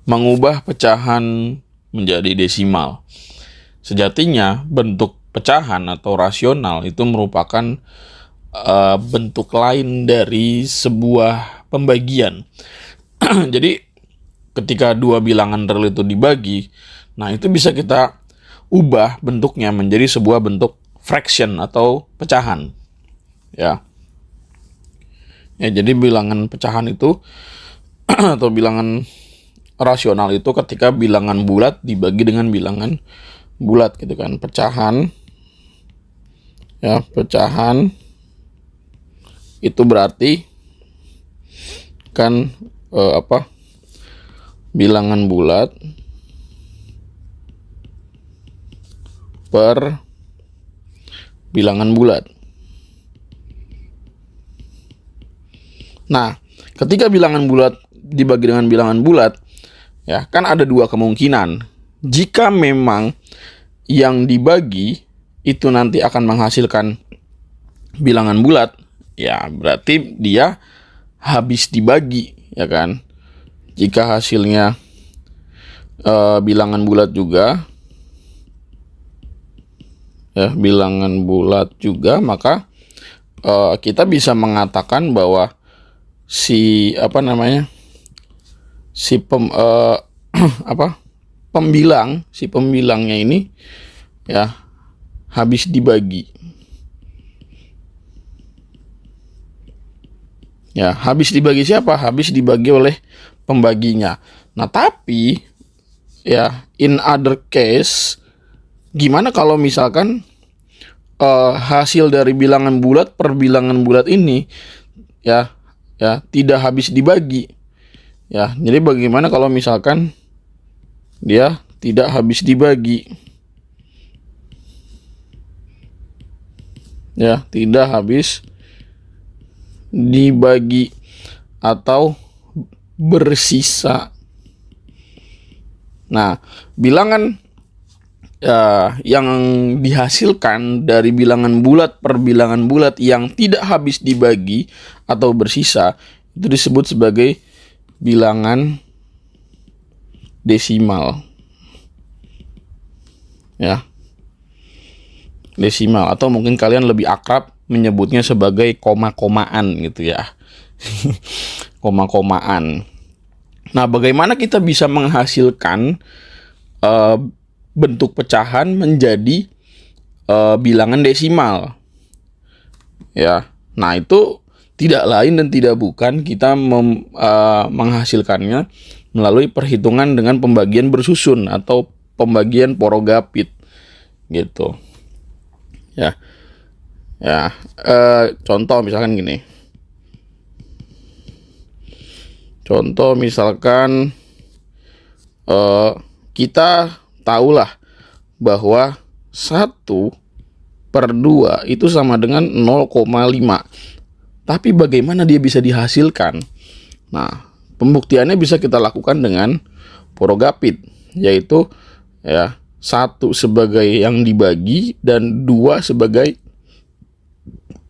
mengubah pecahan menjadi desimal. Sejatinya bentuk pecahan atau rasional itu merupakan bentuk lain dari sebuah pembagian. Jadi ketika dua bilangan real itu dibagi, nah itu bisa kita ubah bentuknya menjadi sebuah bentuk fraction atau pecahan. Ya, jadi bilangan pecahan itu atau bilangan rasional itu ketika bilangan bulat dibagi dengan bilangan bulat gitu kan. Pecahan itu berarti kan bilangan bulat per bilangan bulat. Nah, ketika bilangan bulat dibagi dengan bilangan bulat, ya kan ada dua kemungkinan. Jika memang yang dibagi itu nanti akan menghasilkan bilangan bulat, ya berarti dia habis dibagi, ya kan. Jika hasilnya bilangan bulat juga, ya bilangan bulat juga, maka kita bisa mengatakan bahwa si pembilangnya ini ya habis dibagi. Ya, habis dibagi siapa? Habis dibagi oleh pembaginya. Nah, tapi ya in other case, gimana kalau misalkan hasil dari bilangan bulat per bilangan bulat ini ya tidak habis dibagi. Ya, jadi bagaimana kalau misalkan dia tidak habis dibagi? Ya, tidak habis dibagi atau bersisa. Nah, bilangan yang dihasilkan dari bilangan bulat per bilangan bulat yang tidak habis dibagi atau bersisa itu disebut sebagai bilangan desimal. Ya, desimal, atau mungkin kalian lebih akrab menyebutnya sebagai koma-komaan gitu ya. Koma-komaan. Nah, bagaimana kita bisa menghasilkan bentuk pecahan menjadi bilangan desimal? Ya, nah itu tidak lain dan tidak bukan kita menghasilkannya melalui perhitungan dengan pembagian bersusun atau pembagian porogapit gitu. Contoh misalkan gini. Contoh misalkan kita tahulah bahwa 1/2 itu sama dengan 0,5. Tapi bagaimana dia bisa dihasilkan? Nah, pembuktiannya bisa kita lakukan dengan porogapit, yaitu ya 1 sebagai yang dibagi dan 2 sebagai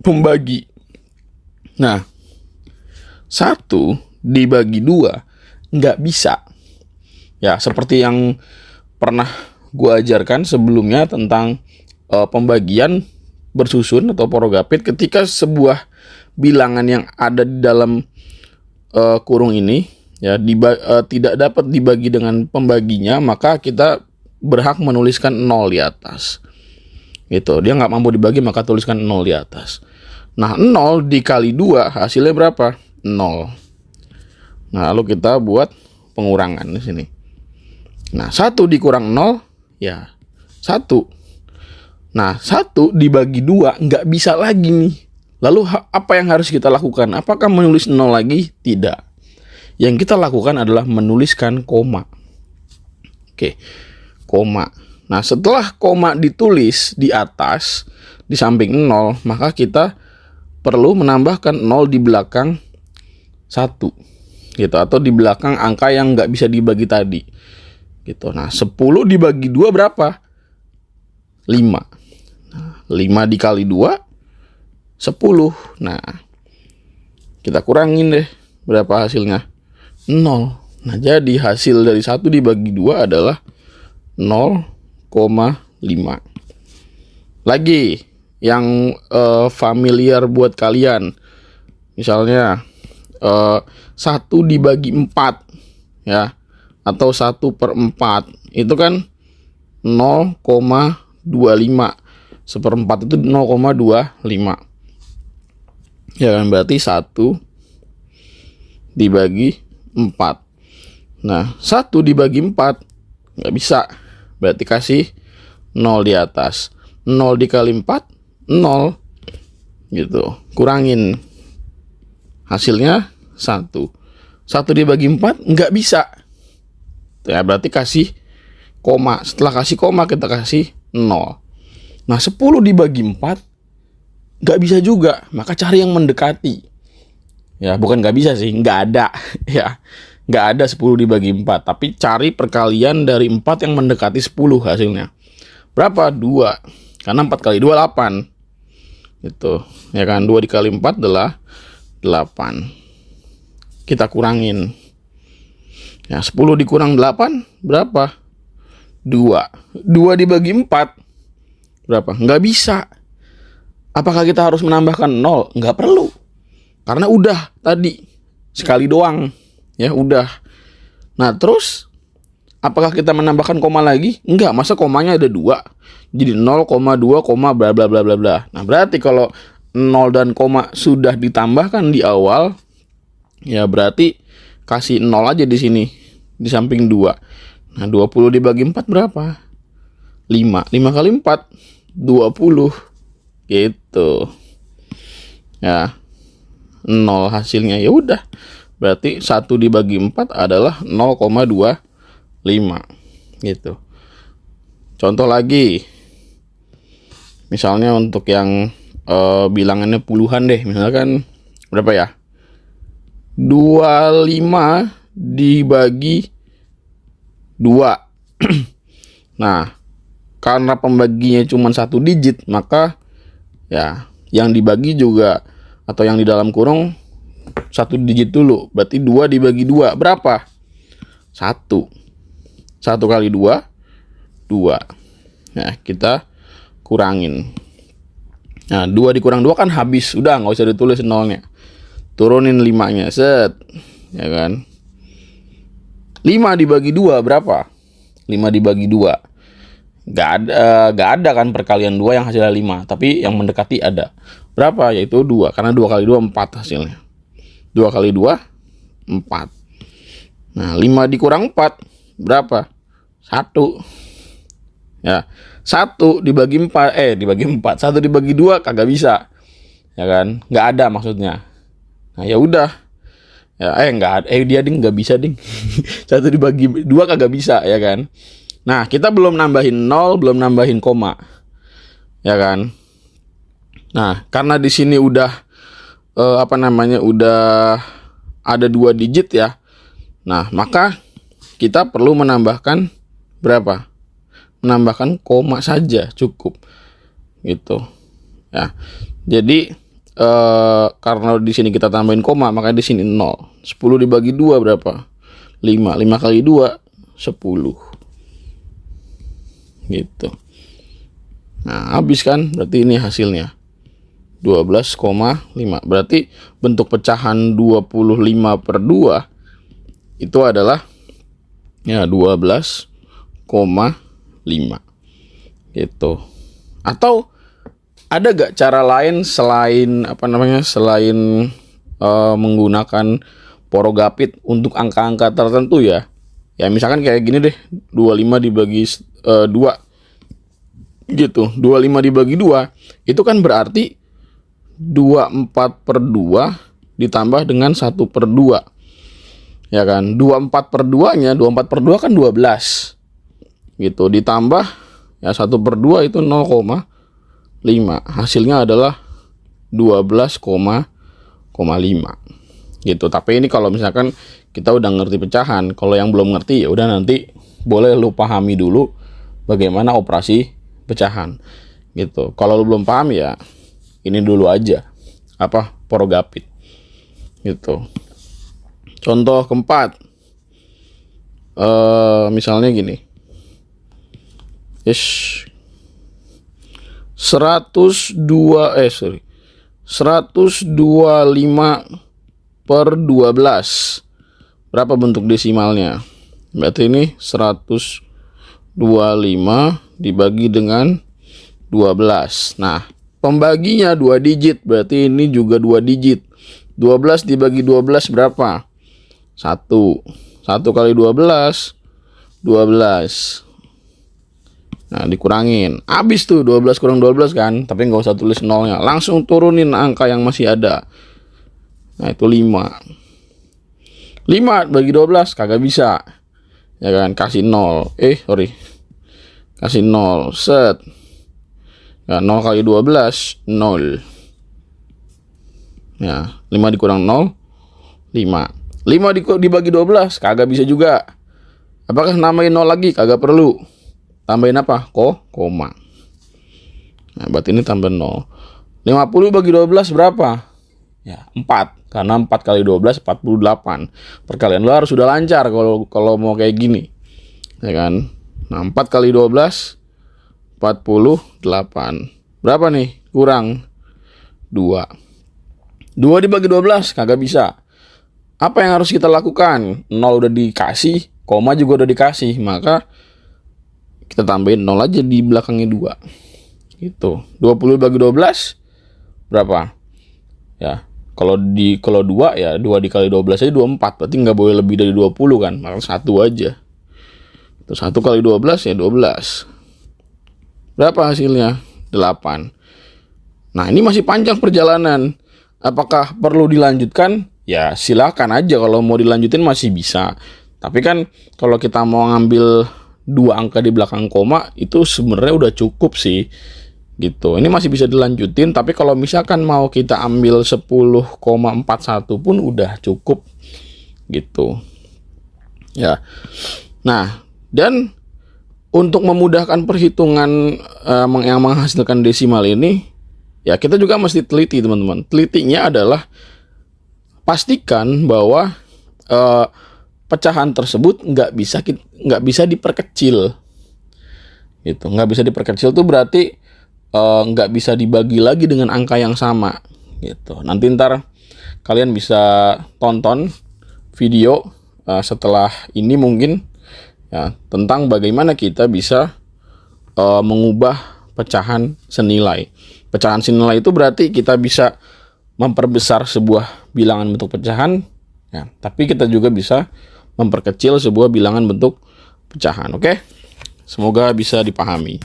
pembagi. Nah, 1 dibagi 2 nggak bisa. Ya, seperti yang pernah gua ajarkan sebelumnya tentang pembagian bersusun atau porogapit. Ketika sebuah bilangan yang ada di dalam kurung ini ya tidak dapat dibagi dengan pembaginya, maka kita berhak menuliskan 0 di atas. Gitu. Dia nggak mampu dibagi, maka tuliskan 0 di atas. Nah, 0 dikali 2 hasilnya berapa? 0. Nah, lalu kita buat pengurangan di sini. Nah, 1 dikurang 0 ya 1. Nah, 1 dibagi 2 nggak bisa lagi nih. Lalu apa yang harus kita lakukan? Apakah menulis 0 lagi? Tidak. Yang kita lakukan adalah menuliskan koma. Oke, koma. Nah, setelah koma ditulis di atas, di samping 0, maka kita perlu menambahkan 0 di belakang 1. Gitu, atau di belakang angka yang nggak bisa dibagi tadi. Gitu. Nah, 10 dibagi 2 berapa? 5. Nah, 5 dikali 2, 10. Nah, kita kurangin deh. Berapa hasilnya? 0. Nah, jadi hasil dari 1 dibagi 2 adalah 0,5. Lagi yang familiar buat kalian, misalnya 1 dibagi 4 ya, atau 1/4 itu kan 0,25. 1/4 itu 0,25 ya kan, berarti 1 dibagi 4. Nah, 1 dibagi 4 nggak bisa, berarti kasih 0 di atas. 0 dikali 4 0 gitu, kurangin, hasilnya 1. 1 dibagi 4 nggak bisa ya, berarti kasih koma. Setelah kasih koma kita kasih 0. Nah, 10 dibagi 4 nggak bisa juga, maka cari yang mendekati. Ya, bukan nggak bisa sih, nggak ada. Ya, nggak ada 10 dibagi 4. Tapi cari perkalian dari 4 yang mendekati 10 hasilnya. Berapa? 2. Karena 4 kali 2, 8. Gitu. Ya kan, 2 dikali 4 adalah 8. Kita kurangin. Ya, 10 dikurang 8, berapa? 2. 2 dibagi 4. Berapa? Nggak bisa. Apakah kita harus menambahkan 0? Nggak perlu. Karena udah tadi. Sekali doang. Ya, udah. Nah, terus apakah kita menambahkan koma lagi? Enggak, masa komanya ada 2. Jadi 0,2, bla bla bla bla bla. Nah, berarti kalau 0 dan koma sudah ditambahkan di awal, ya berarti kasih 0 aja di sini, di samping 2. Nah, 20 dibagi 4 berapa? 5. 5 kali 4 20. Gitu. Ya. 0 hasilnya, ya udah. Berarti 1 dibagi 4 adalah 0,25. Gitu. Contoh lagi. Misalnya untuk yang bilangannya puluhan deh, misalkan berapa ya? 25 dibagi 2. Nah, karena pembaginya cuma 1 digit, maka ya yang dibagi juga atau yang di dalam kurung 1 digit dulu. Berarti 2 dibagi 2 berapa? 1. 1 kali 2 2. Nah, kita kurangin. Nah, 2 dikurang 2 kan habis. Udah, nggak usah ditulis nolnya. Turunin 5-nya. Set. Ya kan? 5 dibagi 2 berapa? 5 dibagi 2. Gak ada kan perkalian 2 yang hasilnya 5. Tapi yang mendekati ada. Berapa? Yaitu 2. Karena 2 kali 2 4 hasilnya. 2 kali 2 4. Nah, 5 dikurang 4 berapa? 1. Ya, 1 dibagi 4 dibagi 4. 1 dibagi 2 kagak bisa. Ya kan? Nggak ada maksudnya. Nah, ya udah. Ya, nggak ada. Dia ding nggak bisa ding. 1 dibagi 2 kagak bisa, ya kan? Nah, kita belum nambahin 0, belum nambahin koma. Ya kan? Nah, karena di sini udah udah ada 2 digit ya. Nah, maka kita perlu menambahkan berapa? Menambahkan koma saja cukup. Gitu. Ya. Jadi karena di sini kita tambahin koma, maka di sini 0. 10 dibagi 2 berapa? 5. 5 kali 2 10. Gitu. Nah, habis kan? Berarti ini hasilnya 12,5. Berarti bentuk pecahan 25/2 itu adalah ya 12,5. Gitu. Atau ada gak cara lain selain selain menggunakan porogapit untuk angka-angka tertentu ya? Ya misalkan kayak gini deh, 25 dibagi 2 gitu. 25 dibagi 2 itu kan berarti 24/2 ditambah dengan 1/2. Ya kan? 24/2-nya, 24/2 kan 12. Gitu, ditambah ya 1/2 itu 0,5. Hasilnya adalah 12,5. Gitu. Tapi ini kalau misalkan kita udah ngerti pecahan. Kalau yang belum ngerti ya udah nanti boleh lu pahami dulu bagaimana operasi pecahan. Gitu. Kalau lu belum paham ya ini dulu aja. Porogapit. Gitu. Contoh keempat. misalnya gini. 125 per 12. Berapa bentuk desimalnya? Berarti ini 125 dibagi dengan 12. Nah, pembaginya 2 digit, berarti ini juga 2 digit. 12 dibagi 12 berapa? 1. 1 kali 12, 12. Nah, dikurangin. Habis tuh 12 kurang 12 kan, tapi nggak usah tulis nolnya. Langsung turunin angka yang masih ada. Nah, itu 5. 5 bagi 12 kagak bisa. Ya kan, kasih 0. Kasih 0. Set. Ya, 0 kali 12, 0. Ya, 5 dikurang 0, 5. 5 dibagi 12, kagak bisa juga. Apakah nambahin 0 lagi? Kagak perlu. Tambahin apa? Koma. Nah, berarti ini tambah 0. 50 bagi 12 berapa? Ya, 4. Karena 4 kali 12, 48. Perkalian lo harus sudah lancar kalau mau kayak gini. Ya kan? Nah, 4 kali 12, 48. Berapa nih? Kurang 2. 2 dibagi 12 kagak bisa. Apa yang harus kita lakukan? 0 udah dikasih, koma juga udah dikasih, maka kita tambahin 0 aja di belakangnya 2. Gitu. 20 bagi 12 berapa? Ya, kalau 2 ya 2 dikali 12 aja 24. Berarti nggak boleh lebih dari 20 kan? Maka 1 aja. Itu 1 kali 12 ya 12. Berapa hasilnya? 8. Nah, ini masih panjang perjalanan. Apakah perlu dilanjutkan? Ya silakan aja, kalau mau dilanjutin masih bisa. Tapi kan kalau kita mau ngambil 2 angka di belakang koma itu sebenarnya udah cukup sih. Gitu. Ini masih bisa dilanjutin, tapi kalau misalkan mau kita ambil 10,41 pun udah cukup. Gitu. Ya. Nah, dan untuk memudahkan perhitungan yang menghasilkan desimal ini, ya kita juga mesti teliti, teman-teman. Telitinya adalah pastikan bahwa pecahan tersebut nggak bisa diperkecil. Gitu. Nggak bisa diperkecil tuh berarti nggak bisa dibagi lagi dengan angka yang sama. Gitu. Nanti ntar kalian bisa tonton video setelah ini mungkin ya, tentang bagaimana kita bisa mengubah pecahan senilai. Pecahan senilai itu berarti kita bisa memperbesar sebuah bilangan bentuk pecahan, ya, tapi kita juga bisa memperkecil sebuah bilangan bentuk pecahan. Oke? Semoga bisa dipahami.